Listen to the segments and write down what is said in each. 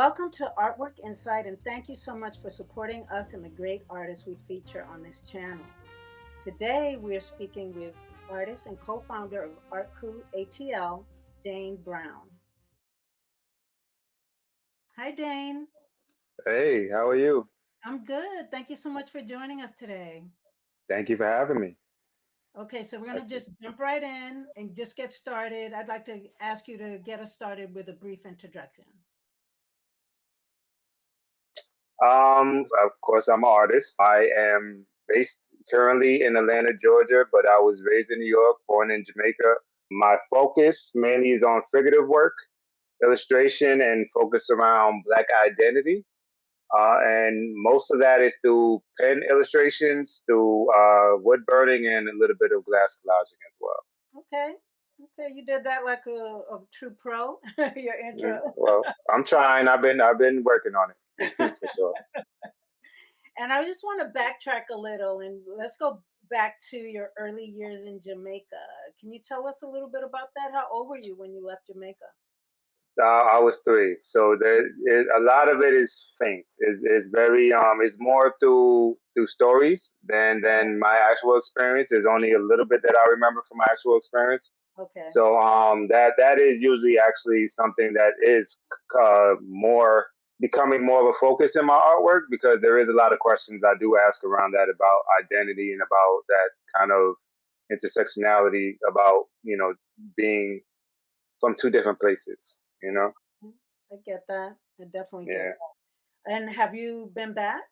Welcome to Artwork Insight, and thank you so much for supporting us and the great artists we feature on this channel. Today, we are speaking with artist and co founder of Art Crew ATL, Dane Brown. Hi, Dane. Hey, how are you? I'm good. Thank you so much for joining us today. Thank you for having me. Okay, so we're going I- to just jump right in and just get started. I'd like to ask you to get us started with a brief introduction. of course, I'm an artist. I am based currently in Atlanta, Georgia, but I was raised in New York, born in Jamaica. My focus mainly is on figurative work, illustration, and focus around Black identity. And most of that is through pen illustrations, through wood burning, and a little bit of glass collaging as well. Okay. Okay, you did that like a true pro, your intro. Well, I'm trying. I've been working on it for sure. And I just want to backtrack a little and let's go back to your early years in Jamaica. Can you tell us a little bit about that? How old were you when you left Jamaica? I was three, so a lot of it is faint. Is very It's more through stories than my actual experience. There's only a little bit that I remember from my actual experience. Okay. So that is usually actually something that is more becoming more of a focus in my artwork because there is a lot of questions I do ask around that about identity and about that kind of intersectionality about being from two different places. Mm, I get that. I definitely get Yeah. that. And have you been back?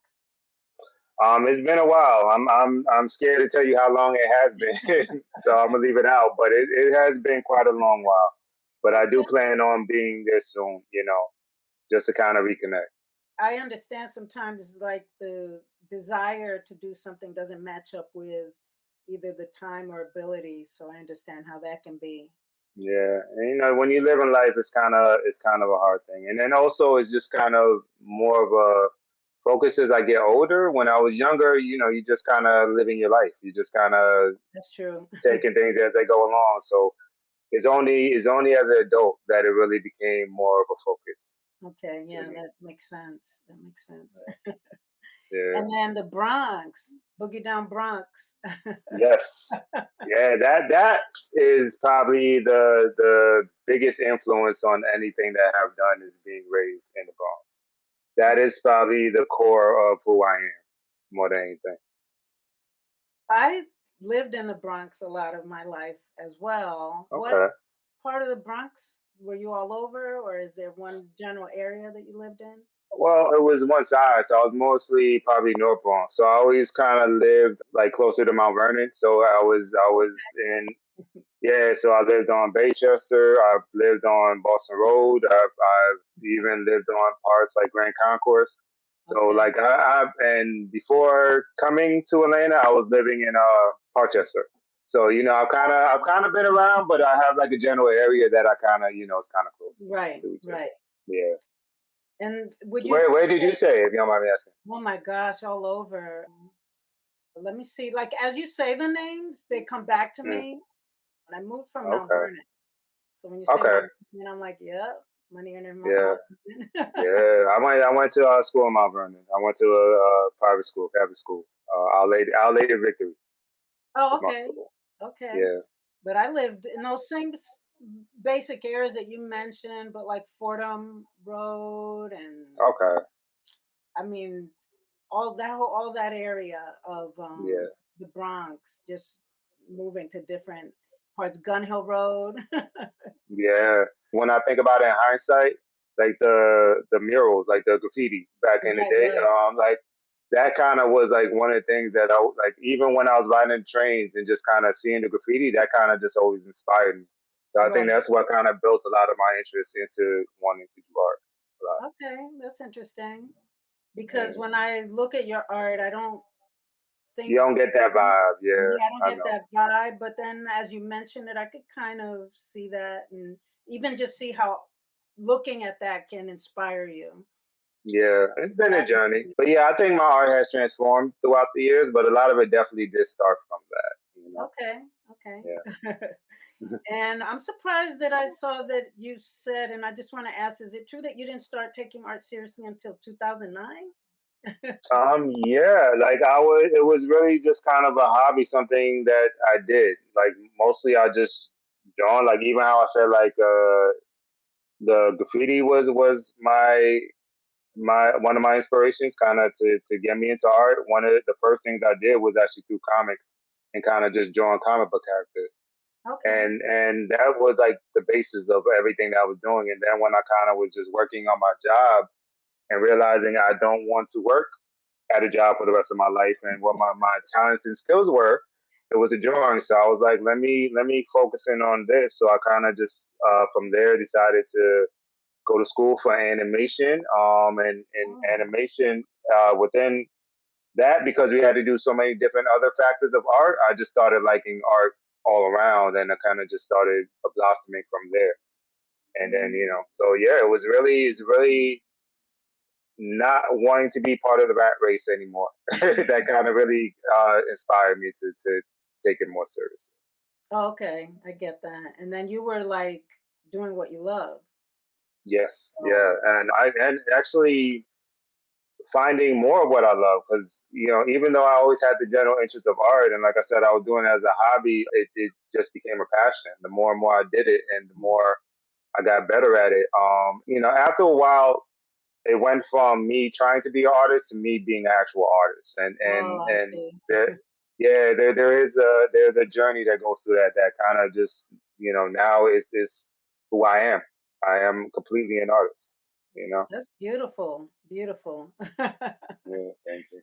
It's been a while. I'm scared to tell you how long it has been, so I'm gonna leave it out. But it has been quite a long while. But I do Okay. plan on being there soon. Just to kind of reconnect. I understand sometimes like the desire to do something doesn't match up with either the time or ability. So I understand how that can be. Yeah, and when you live in life, it's kind of a hard thing. And then also, it's just kind of more of a focus as I get older. When I was younger, you just kind of living your life. You just kind of That's true. taking things as they go along. So it's only as an adult that it really became more of a focus Okay, to yeah, me. that makes sense. That makes sense. Yeah. And then the Bronx, Boogie Down Bronx. Yes. Yeah. That is probably the biggest influence on anything that I've done is being raised in the Bronx. That is probably the core of who I am more than anything. I lived in the Bronx a lot of my life as well. What Okay. part of the Bronx were you all over, or is there one general area that you lived in? Well, it was one side, so I was mostly probably North Bronx. So I always kind of lived like closer to Mount Vernon. So I was in. Yeah, so I lived on Baychester. I've lived on Boston Road. I've even lived on parts like Grand Concourse. So Okay, like and before coming to Atlanta, I was living in Parchester. So I've kind of been around, but I have like a general area that I kind of is kind of close right, to each other. right. Yeah. And would you Where did you say, stay, if you don't mind me asking? oh my gosh, all over? Let me see. Like as you say the names, they come back to Mm, me. When I moved from Mount okay. Vernon, so when you say Okay. Mount Vernon, I'm like, yep, money in Yeah. Mount Vernon. Yeah. I went to school in Mount Vernon. I went to a private school, Catholic school. Our Lady of Victory Oh, was my okay. school. Okay. Yeah. But I lived in those same basic areas that you mentioned, but like Fordham Road and Okay. I mean all that area of Yeah. the Bronx, just moving to different parts, Gun Hill Road. Yeah. When I think about it in hindsight, like the murals, like the graffiti back in the Right, day, right, like that kind of was like one of the things that like even when I was riding trains and just kind of seeing the graffiti, that kind of just always inspired me. So I think right. that's what kind of built a lot of my interest into wanting to do art. A lot. Okay, that's interesting. Because Yeah. when I look at your art, I don't You think don't get that vibe. Yeah, yeah, I don't I get know. that vibe, but then as you mentioned it, I could kind of see that and even just see how looking at that can inspire you. Yeah, it's But been a I can journey. see But yeah, I think my art has transformed throughout the years, but a lot of it definitely did start from that. okay, okay. Yeah. And I'm surprised that I saw that you said, and I just want to ask, is it true that you didn't start taking art seriously until 2009? Yeah, like it was really just kind of a hobby, something that I did. Like mostly I just drawn, like even how I said like the graffiti was my one of my inspirations kind of to get me into art. One of the first things I did was actually through comics and kind of just drawing comic book characters. Okay. And that was like the basis of everything that I was doing. And then when I kind of was just working on my job and realizing I don't want to work at a job for the rest of my life and what my talents and skills were, it was a drawing. So I was like, let me focus in on this. So I kind of just from there decided to go to school for animation. And Oh, animation within that, because we had to do so many different other factors of art, I just started liking art all around, and I kind of just started blossoming from there. And then so yeah, it's really not wanting to be part of the rat race anymore. That kind of really inspired me to take it more seriously. okay. I get that. And then you were like doing what you love. Yes, yeah, Oh, and actually finding more of what I love, because even though I always had the general interest of art, and like I said, I was doing it as a hobby, it just became a passion. The more and more I did it, and the more I got better at it. After a while, it went from me trying to be an artist to me being an actual artist, and oh, and I and see. there, yeah, there's a journey that goes through that kind of just now is who I am. I am completely an artist. You know. That's beautiful. Beautiful. Yeah. Thank you.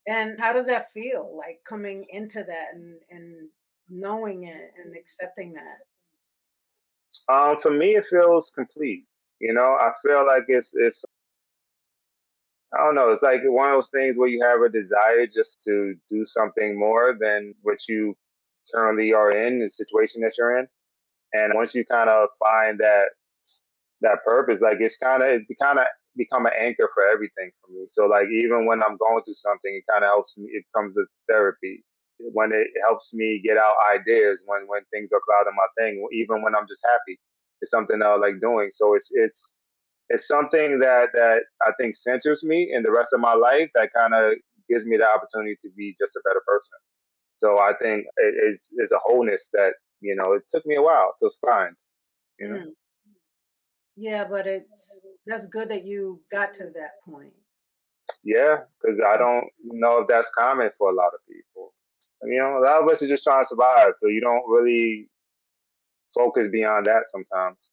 And how does that feel, like coming into that and knowing it and accepting that? For me, it feels complete. I feel like it's I don't know. It's like one of those things where you have a desire just to do something more than what you currently are in, the situation that you're in. And once you kind of find that purpose, like it's kind of become an anchor for everything for me. So like even when I'm going through something, it kind of helps me. It comes to therapy when it helps me get out ideas when things are clouding my thing. Even when I'm just happy, it's something I like doing. So it's something that I think centers me in the rest of my life. That kind of gives me the opportunity to be just a better person. So I think it's a wholeness that it took me a while to find. You know. Mm. Yeah, but it's that's good that you got to that point. Yeah, because I don't know if that's common for a lot of people. A lot of us are just trying to survive, so you don't really focus beyond that sometimes.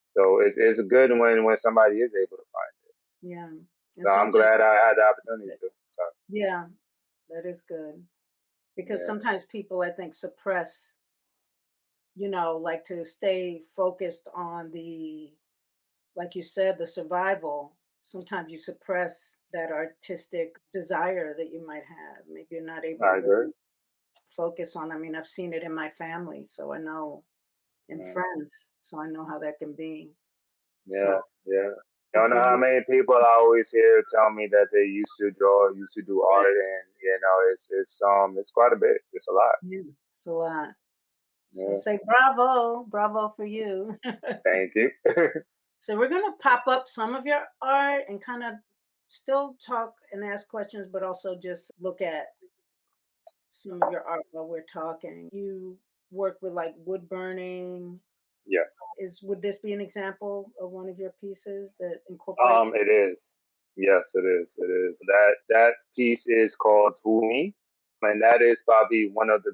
So it's good when somebody is able to find it. Yeah. So And I'm sometimes glad I had the opportunity to. So yeah, that is good. Because yeah, sometimes people I think suppress, like to stay focused on the like you said, the survival. Sometimes you suppress that artistic desire that you might have. Maybe you're not able to I agree. really focus on. I mean, I've seen it in my family, so I know, and Yeah, friends, so I know how that can be. yeah, So yeah. I good don't for know how you. many people I always hear tell me that they used to draw, used to do art, and it's quite a bit. It's a lot. Yeah, it's a lot. So I Yeah. say bravo, bravo for you. Thank you. So we're gonna pop up some of your art and kind of still talk and ask questions, but also just look at some of your art while we're talking. You work with like wood burning. Yes. Is would this be an example of one of your pieces that incorporates? It is. Yes, it is. It is. That piece is called Fumi, and that is probably one of the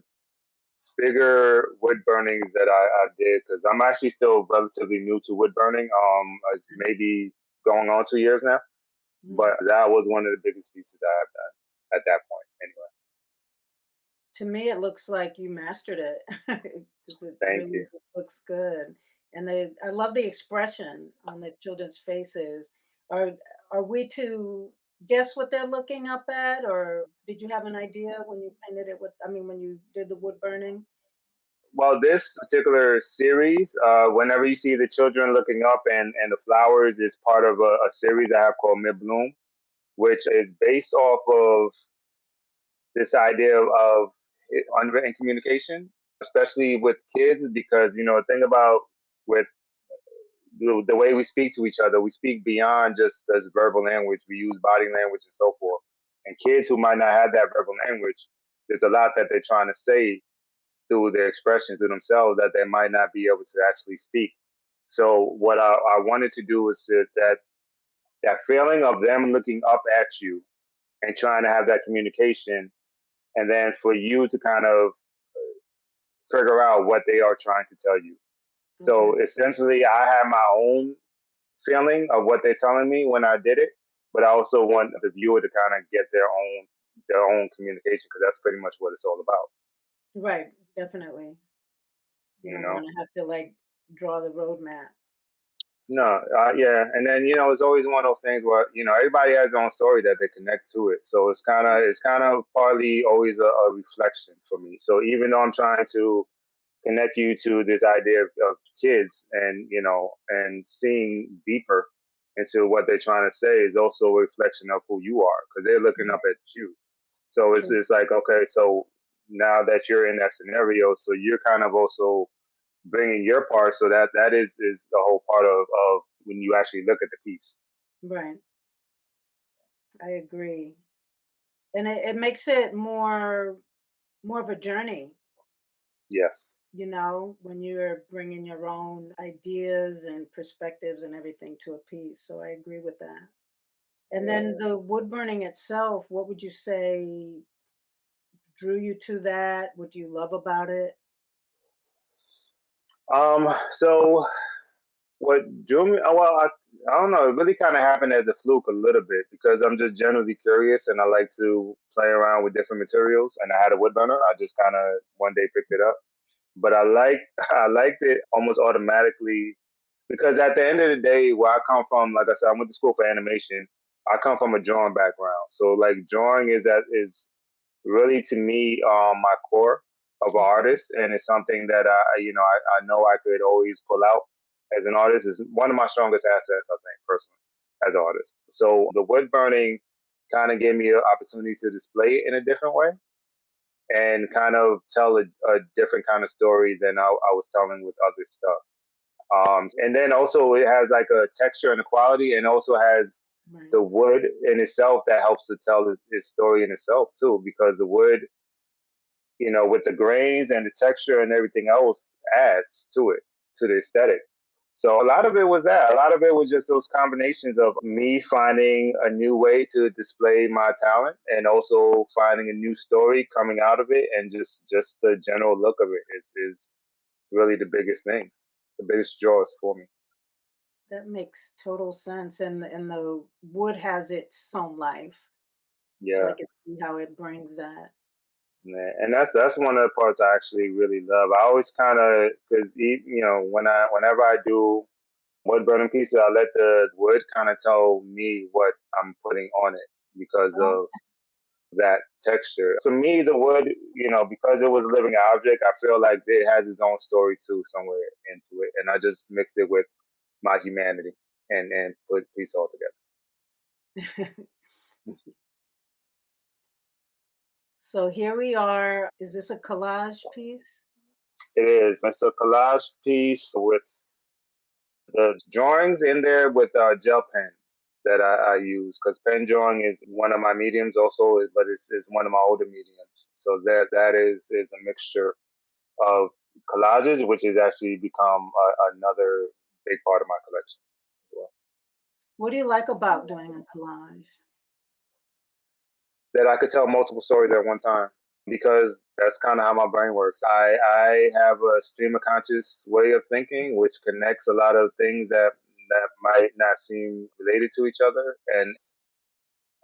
bigger wood burnings that I did, because I'm actually still relatively new to wood burning. It's maybe going on 2 years now, Mm. but that was one of the biggest pieces that I've done at that point. Anyway, To me, it looks like you mastered it because it thank really you. looks good. And I love the expression on the children's faces. Are are we to guess what they're looking up at, or did you have an idea when you painted it with? I mean, when you did the wood burning. Well, this particular series, whenever you see the children looking up and the flowers, is part of a series I have called Mid Bloom, which is based off of this idea of unwritten communication. especially with kids, because the thing about with the way we speak to each other, we speak beyond just as verbal language. We use body language and so forth. And kids who might not have that verbal language, there's a lot that they're trying to say through their expressions to themselves that they might not be able to actually speak. So what I wanted to do is that feeling of them looking up at you and trying to have that communication, and then for you to kind of figure out what they are trying to tell you. Okay. So essentially, I have my own feeling of what they're telling me when I did it, but I also want the viewer to kind of get their own communication, because that's pretty much what it's all about. Right. Definitely. You You don't know. want to have to like draw the roadmap. No, yeah, and then it's always one of those things where everybody has their own story that they connect to it. So it's kind of partly always a reflection for me. So even though I'm trying to connect you to this idea of kids, and seeing deeper into what they're trying to say is also a reflection of who you are, because they're looking up Right. at you. So it's, True. it's like, okay, so now that you're in that scenario, so you're kind of also bringing your part, so that is the whole part of when you actually look at the piece. Right. I agree. And it makes it more of a journey, Yes. when you're bringing your own ideas and perspectives and everything to a piece. So I agree with that. And then Yeah. the wood burning itself, what would you say drew you to that? What do you love about it? So what drew me? Well, I don't know. It really kind of happened as a fluke a little bit, because I'm just generally curious and I like to play around with different materials. And I had a wood burner. I just kind of one day picked it up, but I liked it almost automatically, because at the end of the day, where I come from, like I said, I went to school for animation. I come from a drawing background, so like drawing is really to me my core of an Okay. artist, and it's something that I know I could always pull out as an artist. Is one of my strongest assets, I think, personally, as an artist. So the wood burning kind of gave me an opportunity to display it in a different way and kind of tell a different kind of story than I was telling with other stuff. And then also it has like a texture and a quality, and also has Right. the wood in itself that helps to tell his story in itself too, because the wood, with the grains and the texture and everything else, adds to it, to the aesthetic. So a lot of it was that. A lot of it was just those combinations of me finding a new way to display my talent, and also finding a new story coming out of it, and just the general look of it is really the biggest things, the biggest draws for me. That makes total sense. And the wood has its own life. So I Yeah. can see how it brings that. Yeah, and that's one of the parts I actually really love. I always kind of, because whenever I do wood burning pieces, I let the wood kind of tell me what I'm putting on it because Oh, of that texture. To me, the wood, because it was a living object, I feel like it has its own story too somewhere into it, and I just mixed it with my humanity and put piece all together. so here we are. Is this a collage piece? It is. It's a collage piece with the drawings in there with gel pen that I use, because pen drawing is one of my mediums also, but it's one of my older mediums. So that is a mixture of collages, which has actually become another big part of my collection as well. What do you like about doing a collage? That I could tell multiple stories at one time, because that's kind of how my brain works. I have a stream of conscious way of thinking, which connects a lot of things that might not seem related to each other, and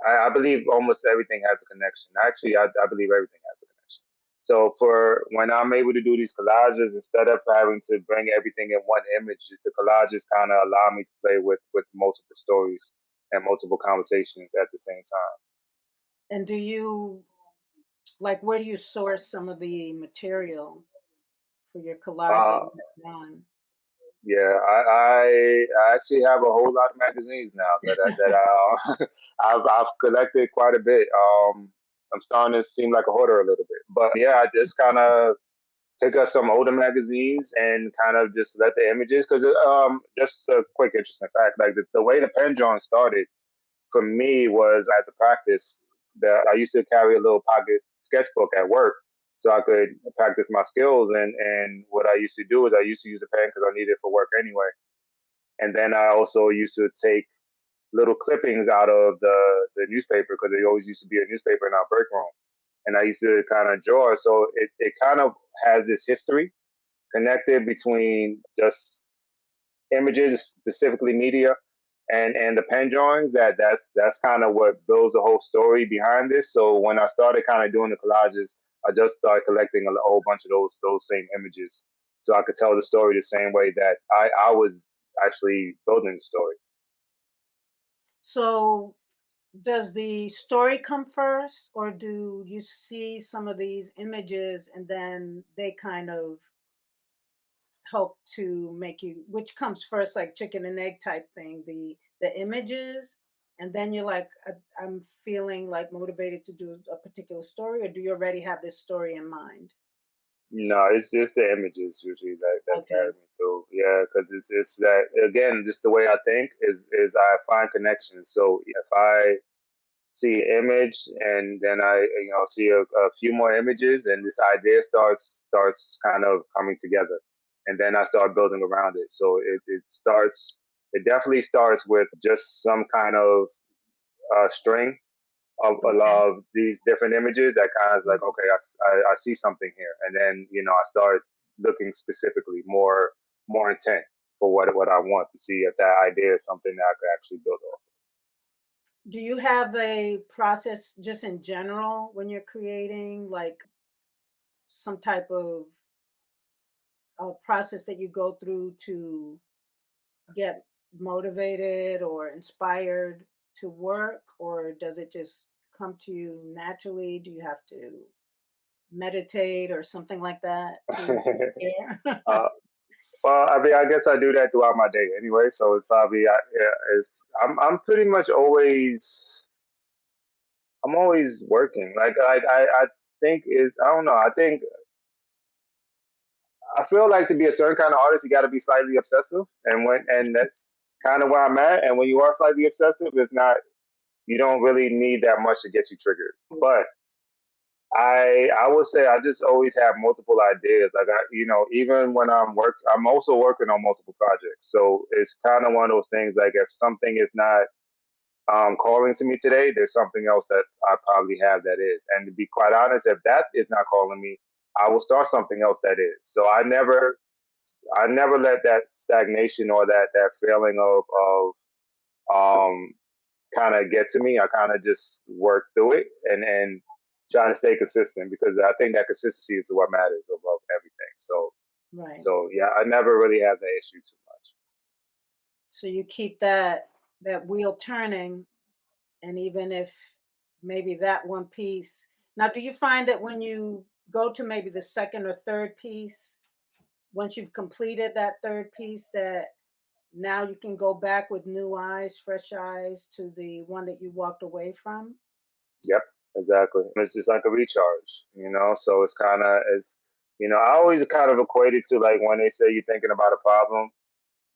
I believe almost everything has a connection. Actually, I believe everything has a connection. So for when I'm able to do these collages, instead of having to bring everything in one image, the collages kind of allow me to play with multiple stories and multiple conversations at the same time. And do you like where do you source some of the material for your collage that Uh, you have done? yeah, I actually have a whole lot of magazines now I've collected quite a bit. I'm starting to seem like a hoarder a little bit, but yeah, I just kind of pick up some older magazines and kind of just let the images, because just a quick interesting fact, like the way the pen drawing started for me was as a practice. That I used to carry a little pocket sketchbook at work so I could practice my skills. And what I used to do is I used to use a pen because I needed it for work anyway. And then I also used to take little clippings out of the newspaper, because there always used to be a newspaper in our break room. And I used to kind of draw. So it kind of has this history connected between just images, specifically media, and the pen drawings. That's kind of what builds the whole story behind this. So when I started kind of doing the collages, I just started collecting a whole bunch of those same images, so I could tell the story the same way that I was actually building the story. So does the story come first, or do you see some of these images and then they kind of help to make you, which comes first, like chicken and egg type thing, the images, and then you're like, I'm feeling like motivated to do a particular story, or do you already have this story in mind? No, it's just the images usually that carry Okay. me through. Yeah, because it's that, again, just the way I think is I find connections. So if I see an image and then I see a few more images, and this idea starts kind of coming together, and then I start building around it. So it definitely starts with just some kind of string a Okay. lot of these different images that kind of like, Mhm. okay, I see something here, and then I start looking specifically more intent for what I want to see, if that idea is something that I could actually build off. Do you have a process just in general when you're creating, like some type of process that you go through to get motivated or inspired to work, or does it just come to you naturally? Do you have to meditate or something like that to prepare? uh, well, I mean, I guess I do that throughout my day anyway, so it's probably yeah, I'm pretty much always, I'm always working. Like I think is, I don't know. I feel like to be a certain kind of artist, you got to be slightly obsessive, and that's kind of where I'm at. And when you are slightly obsessive, it's not, you don't really need that much to get you triggered. But I would say I just always have multiple ideas. Like even when I'm also working on multiple projects. So it's kind of one of those things. Like if something is not calling to me today, there's something else that I probably have that is. And to be quite honest, if that is not calling me, I will start something else that is. So I never let that stagnation or that feeling of kind of get to me. I kind of just work through it and try to stay consistent, because I think that consistency is what matters above everything. So Right. so yeah, I never really have that issue too much. So you keep that wheel turning, and even if maybe that one piece. Now, do you find that when you go to maybe the second or third piece, once you've completed that third piece, that now you can go back with new eyes, fresh eyes to the one that you walked away from? Yep, exactly. It's just like a recharge. So it's kind of as I always kind of equate it to like when they say you're thinking about a problem,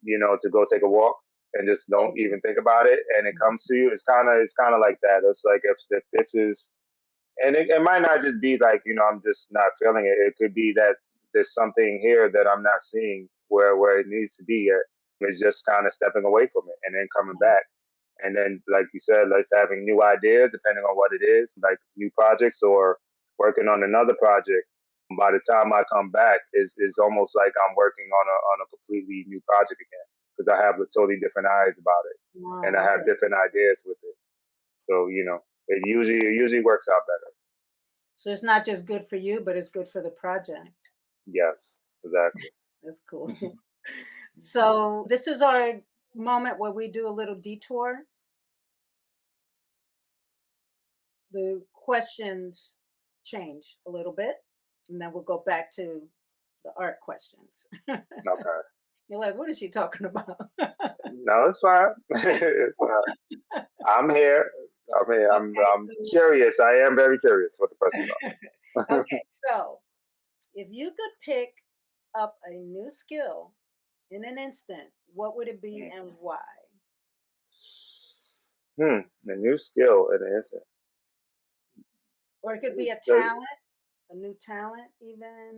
to go take a walk and just don't Okay. even think about it, and it comes to you. It's kind of like that. It's like if this is, and it might not just be like I'm just not feeling it. It could be that there's something here that I'm not seeing where it needs to be at. It's just kind of stepping away from it and then coming Right. back. And then, like you said, let's having new ideas depending on what it is, like new projects or working on another project. By the time I come back, is almost like I'm working on a completely new project again, because I have totally different eyes about it, and I Wow. have Okay. different ideas with it. So it usually works out better. So it's not just good for you, but it's good for the project. Yes, exactly. That's cool. So this is our moment where we do a little detour. The questions change a little bit, and then we'll go back to the art questions. Okay. You're like, what is she talking about? No, it's fine. It's fine. I'm here. I'm here. I'm Okay, I'm curious. I am very curious what the questions so okay, so If you could pick up a new skill in an instant, what would it be and why? A new skill in an instant. Or it could be a The- talent, a new talent, even.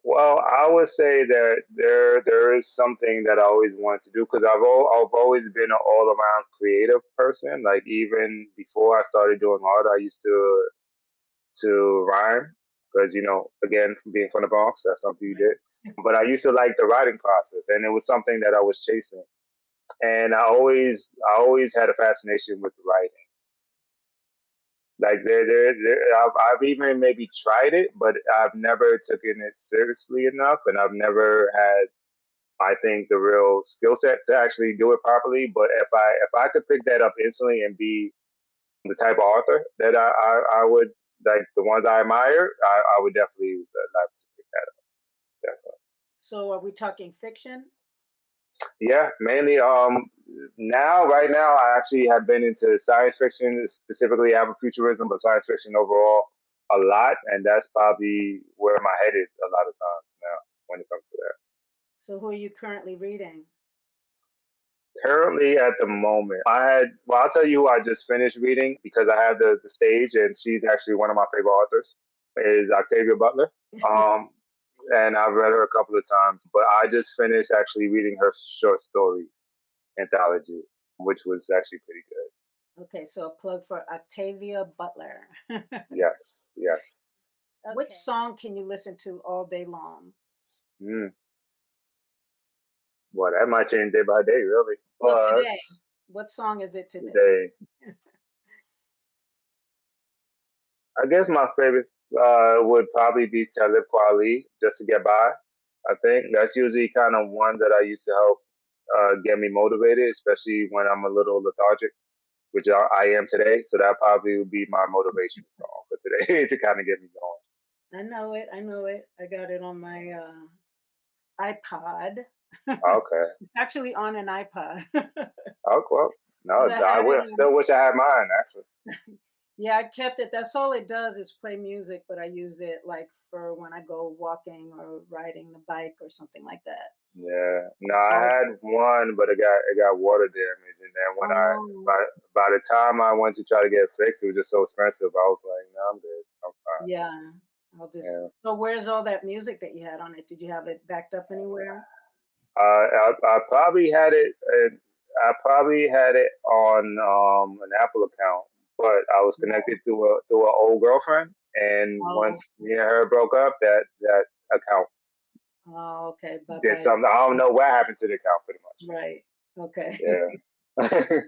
Well, I would say that there is something that I always wanted to do because I've always been an all around creative person. Like even before I started doing art, I used to rhyme because again from being from the Bronx, that's something you did. But I used to like the writing process, and it was something that I was chasing. And I always had a fascination with writing. Like I've even maybe tried it, but I've never taken it seriously enough, and I've never had, I think, the real skill set to actually do it properly. But if I could pick that up instantly and be the type of author that I would like, the ones I admire, I would definitely like to pick that up. Definitely. So are we talking fiction? Yeah, mainly. Right now, I actually have been into science fiction, specifically Afrofuturism, but science fiction overall a lot, and that's probably where my head is a lot of times now when it comes to that. So who are you currently reading? Currently, at the moment, well, I'll tell you who I just finished reading because I have the stage, and she's actually one of my favorite authors, is Octavia Butler. Um, and I've read her a couple of times, but I just finished actually reading her short story anthology, which was actually pretty good. Okay, so a plug for Octavia Butler. Yes, yes. Which song can you listen to all day long? Mm. Well, that might change day by day, really. Well, But today, what song is it today? today, I guess my favorite would probably be Talib Kweli, Just to Get By. I think that's usually kind of one that I used to help get me motivated, especially when I'm a little lethargic, which I am today. So that probably would be my motivation song for today to kind of get me going. I know it. I know it. I got it on my iPod. Okay. It's actually on an iPod. Oh, well, Because no, I I had it will, on. still wish I had mine, actually. Yeah, I kept it. That's all it does is play music, but I use it like for when I go walking or riding the bike or something like that. Yeah, no, I So, had one, but it got water damage, and then when um, by the time I went to try to get it fixed, it was just so expensive. I was like, no, I'm good, I'm fine. yeah, I'll just. Yeah, So, where's all that music that you had on it? Did you have it backed up anywhere? I probably had it. I probably had it on an Apple account, but I was connected to an old girlfriend, and Oh, once me and her broke up, that account oh, okay. Bye did bye. something. I don't know what happened to the account, pretty much. Right. Okay. Yeah.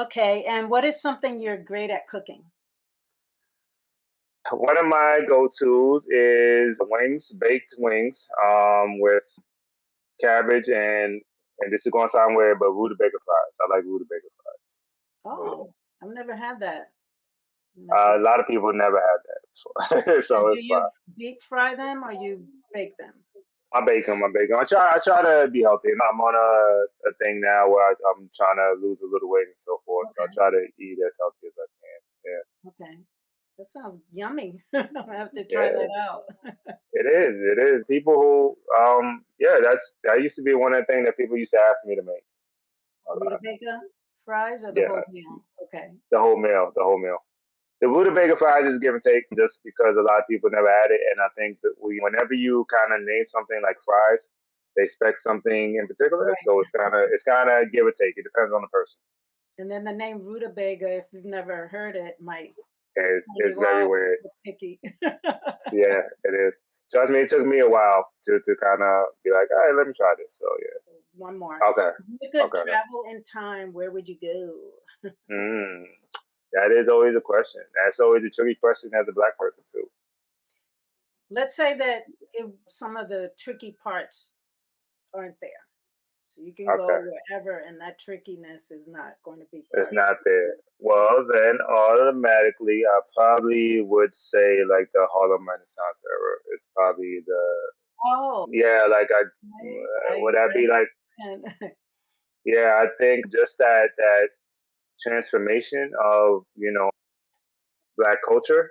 Okay. And what is something you're great at cooking? One of my go-tos is wings, baked wings, with cabbage and this is gonna sound weird, but rutabaga fries. I like rutabaga fries. Really. Oh, I've never had that. I'm gonna have to- A lot of people never had that before, so And do it's you fine. deep fry them or you bake them? I bake them. I bake them. I try to be healthy. I'm on a thing now where I'm trying to lose a little weight and so forth. So I Okay. try to eat as healthy as I can. Okay. That sounds yummy. I'm gonna have to try Yeah, that yeah. out. It is. It is. People who, yeah, that used to be one of the things that people used to ask me to make a lot. Rutabaga fries or the Yeah, whole meal? Okay. the whole meal, the whole meal. The rutabaga fries is give and take, just because a lot of people never had it, and I think that whenever you kind of name something like fries, they expect something in particular, Right. so it's kind of give or take. It depends on the person. And then the name rutabaga, if you've never heard it, might turn It's you very off weird. or picky. Yeah, it is. Trust me, it took me a while to kind of be like, all right, let me try this. So So one more. yeah, okay, If you could okay. Okay. travel in time, where would you go? Mm, that is always a question. That's always a tricky question as a black person too. Let's say that some of the tricky parts aren't there. So you can go Okay. wherever, and that trickiness is not going to be It's part of not it. there. Well, then automatically, I probably would say like the Harlem Renaissance era is probably Oh, yeah, like would that I be like, understand. yeah, I think just that transformation of black culture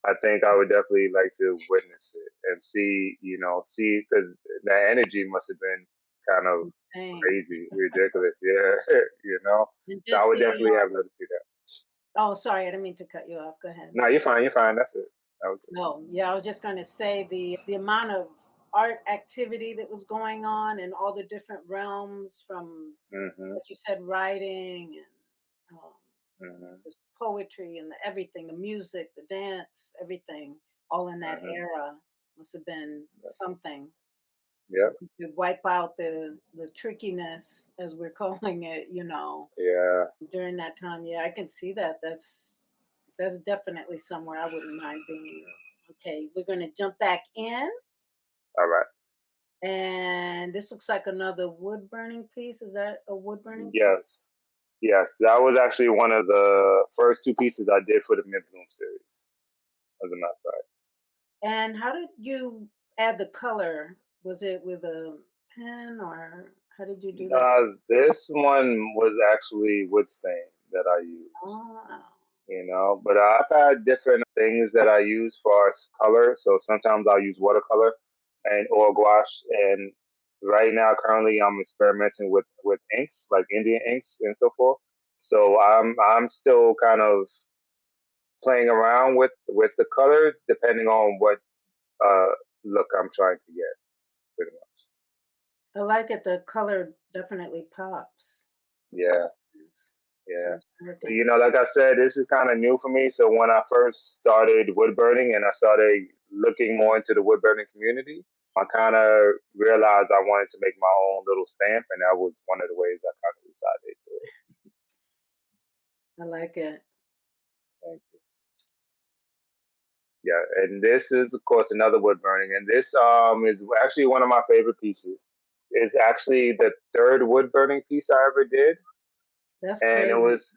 I think I would definitely like to witness it and see, see because that energy must have been kind of Dang. crazy, ridiculous. Yeah, And So I just would the definitely have loved to see that. oh, sorry, I didn't mean to cut you off. Go ahead. No, you're fine. You're fine. That's it. That was it. No, yeah, I was just going to say the amount of art activity that was going on in all the different realms, from Mhm. what you said, writing and Mhm. the poetry and the everything, the music, the dance, everything, all in that Mhm. era must have been something. So Yep. if you could wipe out the trickiness, as we're calling it, Yeah. during that time. Yeah, I can see that. That's definitely somewhere I wouldn't mind being. Okay, we're gonna jump back in, All right. and this looks like another wood burning piece. Is that a wood burning piece? Yes. Yes. That was actually one of the first two pieces I did for the Mid Bloom series, as a matter of fact. And how did you add the color? Was it with a pen, or how did you do that? This one was actually wood stain that I used. Oh, But I've had different things that I use for color. So sometimes I'll use watercolor and or gouache. And right now, currently, I'm experimenting with inks, like Indian inks and so forth. So I'm still kind of playing around with the color, depending on what uh, look I'm trying to get, pretty much. I like it. The color definitely pops. Yeah. So Yeah. it's working. Like I said, this is kind of new for me. So when I first started wood burning and I started looking more into the wood burning community, I kind of realized I wanted to make my own little stamp, and that was one of the ways I kind of decided to do it. I like it. Thank you. Yeah, and this is of course another wood burning, and this is actually one of my favorite pieces. It's actually the third wood burning piece I ever did, That's and it crazy. was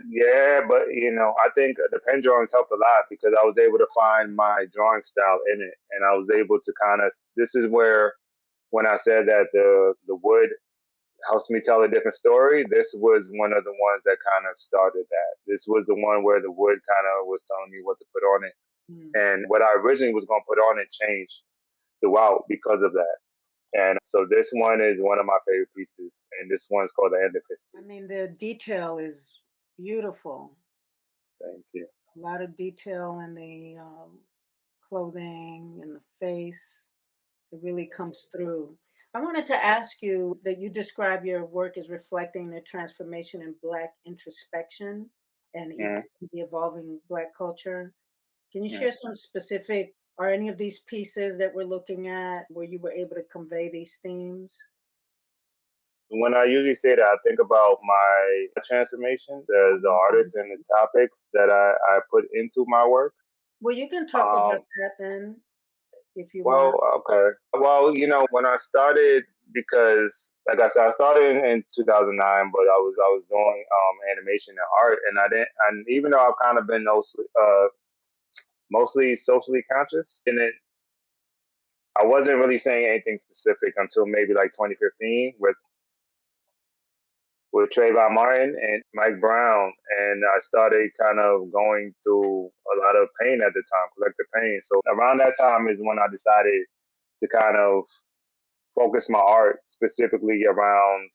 yeah, but I think the pen drawings helped a lot because I was able to find my drawing style in it, and I was able to kind of. This is where when I said that the wood helps me tell a different story. This was one of the ones that kind of started that. This was the one where the wood kind of was telling me what to put on it, Mm. and what I originally was going to put on it changed throughout because of that. And so this one is one of my favorite pieces, and this one's called The End of I History. mean, the detail is beautiful. Thank you. A lot of detail in the clothing and the face. It really comes through. I wanted to ask you that you describe your work as reflecting the transformation in Black introspection and Mm, the evolving Black culture. Can you mm. share some specific, are any of these pieces that we're looking at where you were able to convey these themes? When I usually say that, I think about my transformation, the artists and the topics that I put into my work. Well, you can talk about Um, that then if you well, want. okay. Well, when I started, because like I said, I started in 2009, but I was doing animation and art, and I didn't. And even though I've kind of been mostly socially conscious in it, I wasn't really saying anything specific until maybe like 2015 with Trayvon Martin and Mike Brown, and I started kind of going through a lot of pain at the time, collective pain. So around that time is when I decided to kind of focus my art specifically around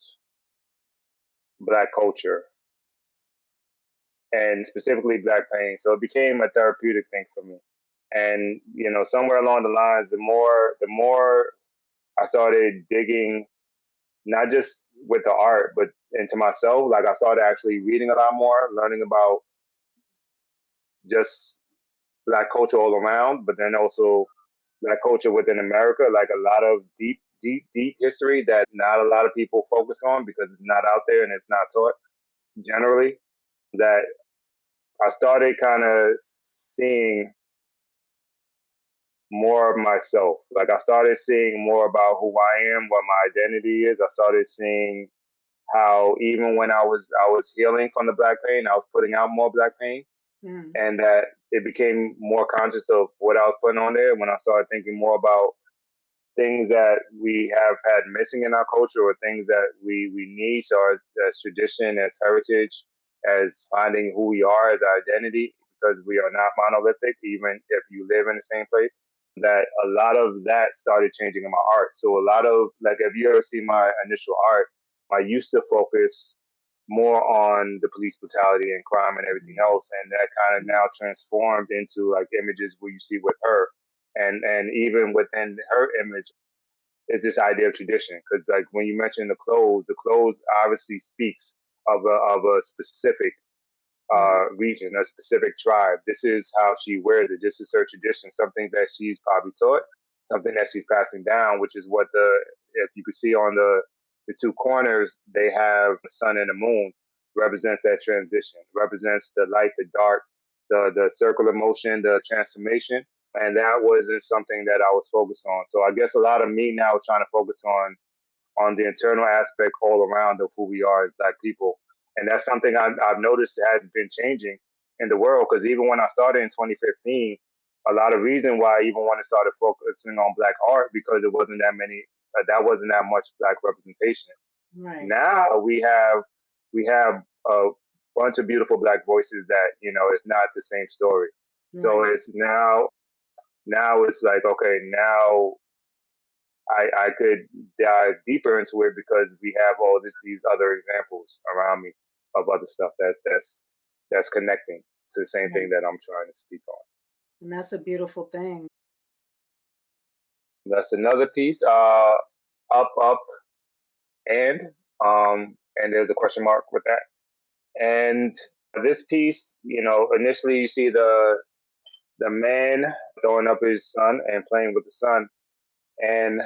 Black culture and specifically Black pain. So it became a therapeutic thing for me. And somewhere along the lines, the more I started digging, not just with the art, but into myself. Like I started actually reading a lot more, learning about just Black culture all around, but then also Black culture within America, like a lot of deep, deep, deep history that not a lot of people focus on because it's not out there and it's not taught generally. That I started kind of seeing more of myself. Like I started seeing more about who I am, what my identity is. I started seeing how even when I was healing from the Black pain, I was putting out more Black pain, Mm. and that it became more conscious of what I was putting on there when I started thinking more about things that we have had missing in our culture or things that we need. So as tradition, as heritage, as finding who we are as our identity, it because we are not monolithic, even if you live in the same place. That a lot of that started changing in my art. So a lot of, like, if you ever see my initial art, I used to focus more on the police brutality and crime and everything else, and that kind of now transformed into like images where you see with her, and even within her image is this idea of tradition. Because like when you mention the clothes obviously speaks of a specific region, a specific tribe. This is how she wears it. This is her tradition, something that she's probably taught, something that she's passing down, which is what if you could see on the two corners, they have the sun and the moon represents that transition, represents the light, the dark, the circular motion, the transformation. And that wasn't something that I was focused on. So I guess a lot of me now is trying to focus on the internal aspect all around of who we are as Black people. And that's something I've noticed has been changing in the world. Because even when I started in 2015, a lot of reason why I even wanted to start focusing on Black art because it wasn't that wasn't that much Black representation. Right. Now we have a bunch of beautiful Black voices that it's not the same story. So Right. it's now it's like, okay, now I could dive deeper into it because we have all these other examples around me of other stuff that's connecting to the same Right. thing that I'm trying to speak on. And that's a beautiful thing. That's another piece. Up and and there's a question mark with that. And this piece, initially you see the man throwing up his son and playing with the sun. And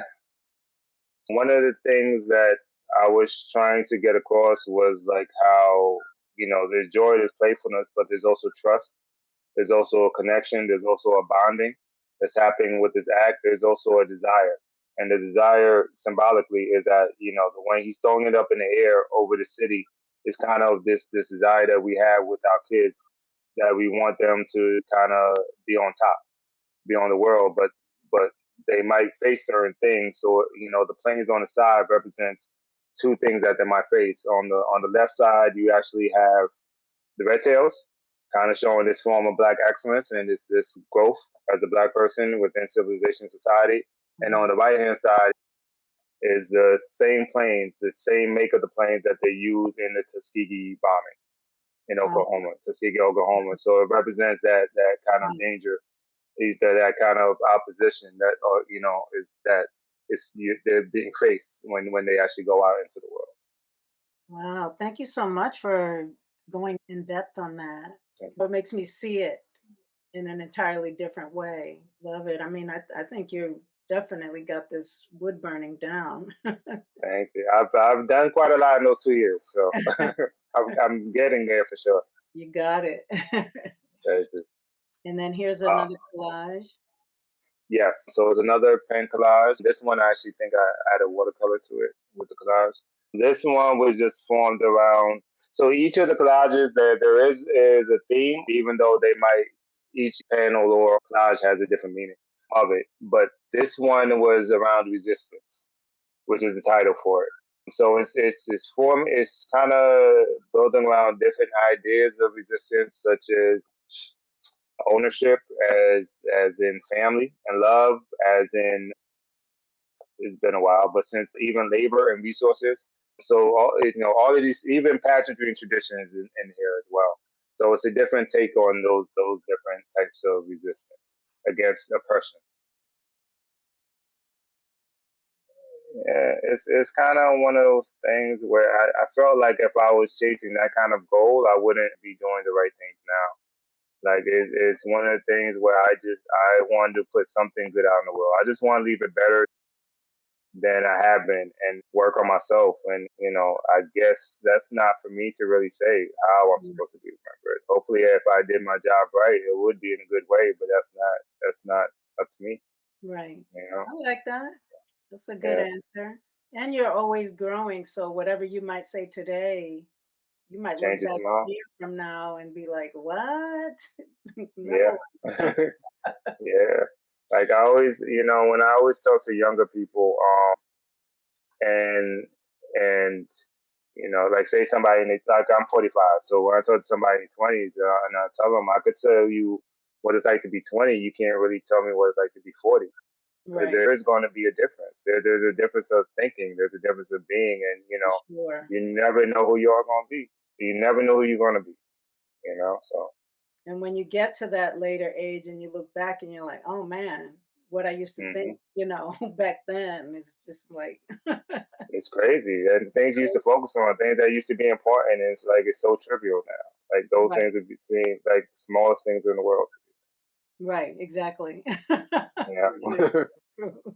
one of the things that I was trying to get across was like how, there's joy, there's playfulness, but there's also trust. There's also a connection. There's also a bonding that's happening with this act. There's also a desire. And the desire symbolically is that, when he's throwing it up in the air over the city, it's kind of this desire that we have with our kids that we want them to kind of be on top, be on the world, but they might face certain things. So the planes on the side represents two things that they might face. On the left side, you actually have the red tails, kind of showing this form of Black excellence and this growth as a Black person within civilization society. And on the right hand side is the same planes, the same make of the planes that they use in the Tuskegee bombing in Oklahoma, Tuskegee, Oklahoma. So it represents that kind of danger, that kind of opposition that, is that they're being faced when they actually go out into the world. Wow. Thank you so much for going in depth on that. What makes me see it in an entirely different way. Love it. I mean, I think you definitely got this wood burning down. Thank you. I've done quite a lot in those 2 years, so I'm getting there for sure. You got it. Thank you. And then here's Uh, another collage. yes, so it's another pen collage. This one I actually think I added watercolor to it with the collage. This one was just formed around. So each of the collages, there is a theme, even though they might each panel or collage has a different meaning of it. But this one was around resistance, which is the title for it. So it's form is kind of building around different ideas of resistance, such as ownership, as in family, and love, as in it's been a while, but since even labor and resources. So all of these, even pageantry and traditions in here as well. So it's a different take on those different types of resistance against oppression. Yeah, it's kind of one of those things where I felt like if I was chasing that kind of goal, I wouldn't be doing the right things now. Like it's one of the things where I wanted to put something good out in the world. I just want to leave it better than I have been and work on myself. And I guess that's not for me to really say how I'm supposed to be remembered. Hopefully, if I did my job right, it would be in a good way. But that's not up to me. Right. You know. I like that. That's a good Yeah. answer. And you're always growing. So whatever you might say today, you might look Changes back a tomorrow. year from now and be like, what? Yeah. No. Yeah. Like I always, when I always talk to younger people, and and Like say somebody like I'm 45, so when I talk to somebody in their 20s, and I tell them I could tell you what it's like to be 20, you can't really tell me what it's like to be 40 because Right. there is going to be a difference. There's a difference of thinking. There's a difference of being, and For sure. you never know who you are going to be. You never know who you're going to be. So. And when you get to that later age and you look back and you're like, oh man, what I used to think, Hmm. back then is just like It's crazy. And things you used to focus on, things that used to be important, is like it's so trivial now. Like those right, things would be seen like the smallest things in the world. right, exactly. Yeah. It is true.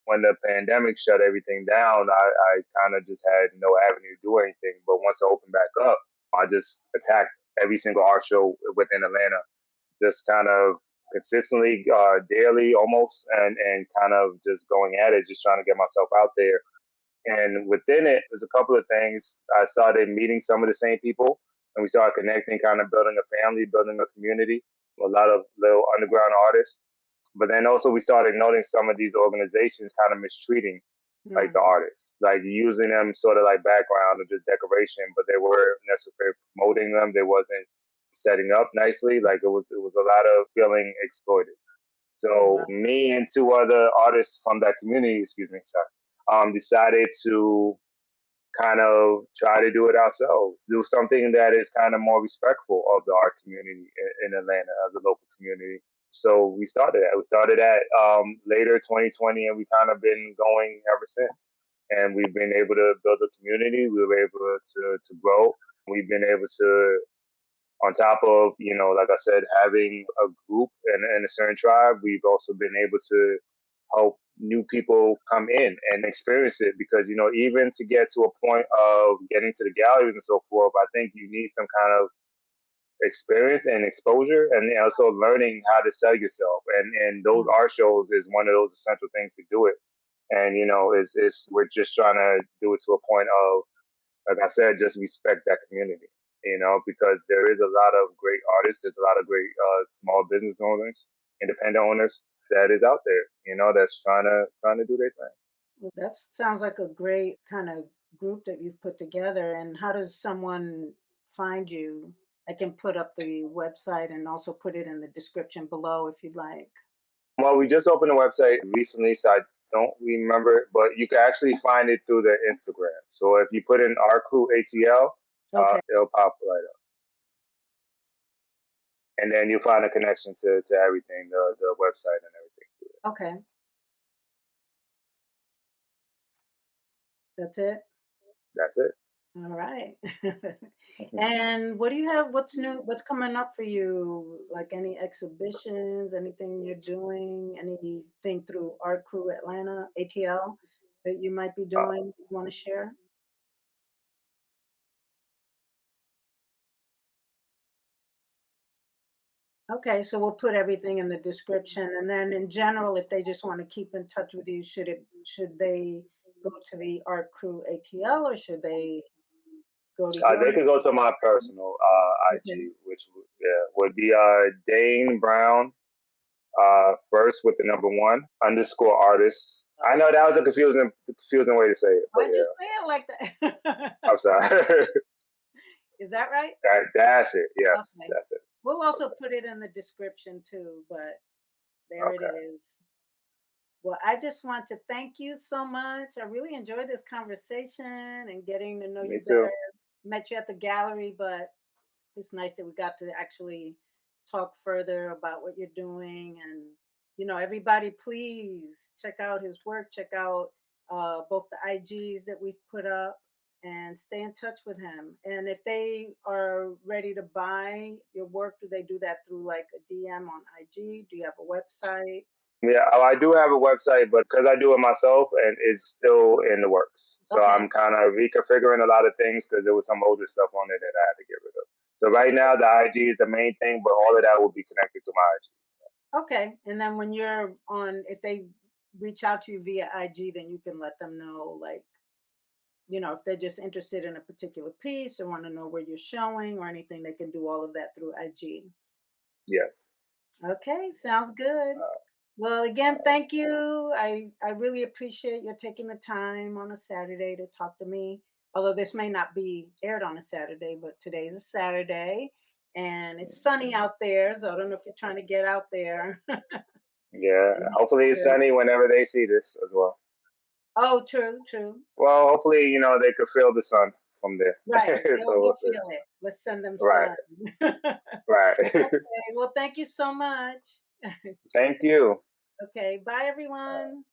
When the pandemic shut everything down, I kind of just had no avenue to do anything. But once I opened back up, I just attacked every single art show within Atlanta, just kind of consistently, daily almost, and kind of just going at it, just trying to get myself out there. And within it, there's a couple of things. I started meeting some of the same people, and we started connecting, kind of building a family, building a community, a lot of little underground artists. But then also we started noticing some of these organizations kind of mistreating like the Hmm. artists, like using them sort of like background or just decoration, but they weren't necessarily promoting them. They wasn't setting up nicely. Like it was a lot of feeling exploited. So Wow. me and two other artists from that community, excuse me, sorry, decided to kind of try to do it ourselves, do something that is kind of more respectful of the art community in Atlanta, of the local community. So we started that. We started at later 2020, and we kind of been going ever since. And we've been able to build a community. We were able to grow. We've been able to, on top of, like I said, having a group and a certain tribe, we've also been able to help new people come in and experience it because, even to get to a point of getting to the galleries and so forth, I think you need some kind of experience and exposure and also learning how to sell yourself. And those Mm. art shows is one of those essential things to do it. And, is we're just trying to do it to a point of, like I said, just respect that community, because there is a lot of great artists, there's a lot of great small business owners, independent owners that is out there, that's trying to do their thing. Well, that sounds like a great kind of group that you've put together. And how does someone find you? I can put up the website and also put it in the description below if you'd like. Well, we just opened a website recently, so I don't remember, but you can actually find it through the Instagram. So if you put in Art Crew ATL, Okay. it'll pop right up, and then you'll find a connection to everything, the website and everything. Okay. That's it. That's it. All right. And what do you have? What's new? What's coming up for you? Like any exhibitions, anything you're doing, anything through Art Crew Atlanta, ATL that you might be Uh, doing, you want to share? Okay, so we'll put everything in the description. And then in general, if they just want to keep in touch with you, should they go to the Art Crew ATL or should they go to your they can go to my personal okay. IG, which would be Dane Brown, first with the number one underscore artist. I know that was a confusing way to say it, but I just yeah, say it like that. I'm sorry. Is that right? That's it. Yes, Okay. that's it. We'll also Okay. put it in the description too, but there it Okay. is. Well, I just want to thank you so much. I really enjoyed this conversation and getting to know Me you too. better. Met you at the gallery, but it's nice that we got to actually talk further about what you're doing. And, everybody, please check out his work, check out both the IGs that we've put up and stay in touch with him. And if they are ready to buy your work, do they do that through like a DM on IG? Do you have a website? Yeah, I do have a website, but because I do it myself and it's still in the works. So Okay. I'm kind of reconfiguring a lot of things because there was some older stuff on it that I had to get rid of. So right Sure. now the IG is the main thing, but all of that will be connected to my IG. So. Okay. And then when you're on, if they reach out to you via IG, then you can let them know, like, if they're just interested in a particular piece or want to know where you're showing or anything, they can do all of that through IG. Yes. Okay. Sounds good. Well, again, thank you. I really appreciate your taking the time on a Saturday to talk to me. Although this may not be aired on a Saturday, but today's a Saturday and it's sunny out there. So I don't know if you're trying to get out there. Yeah, hopefully it's sunny whenever they see this as well. Oh, true, true. Well, hopefully, they could feel the sun from there. Right. So we'll They'll see. feel it. Let's send them Right, sun. right. Okay. Well, thank you so much. Thank you. Okay. Bye, everyone.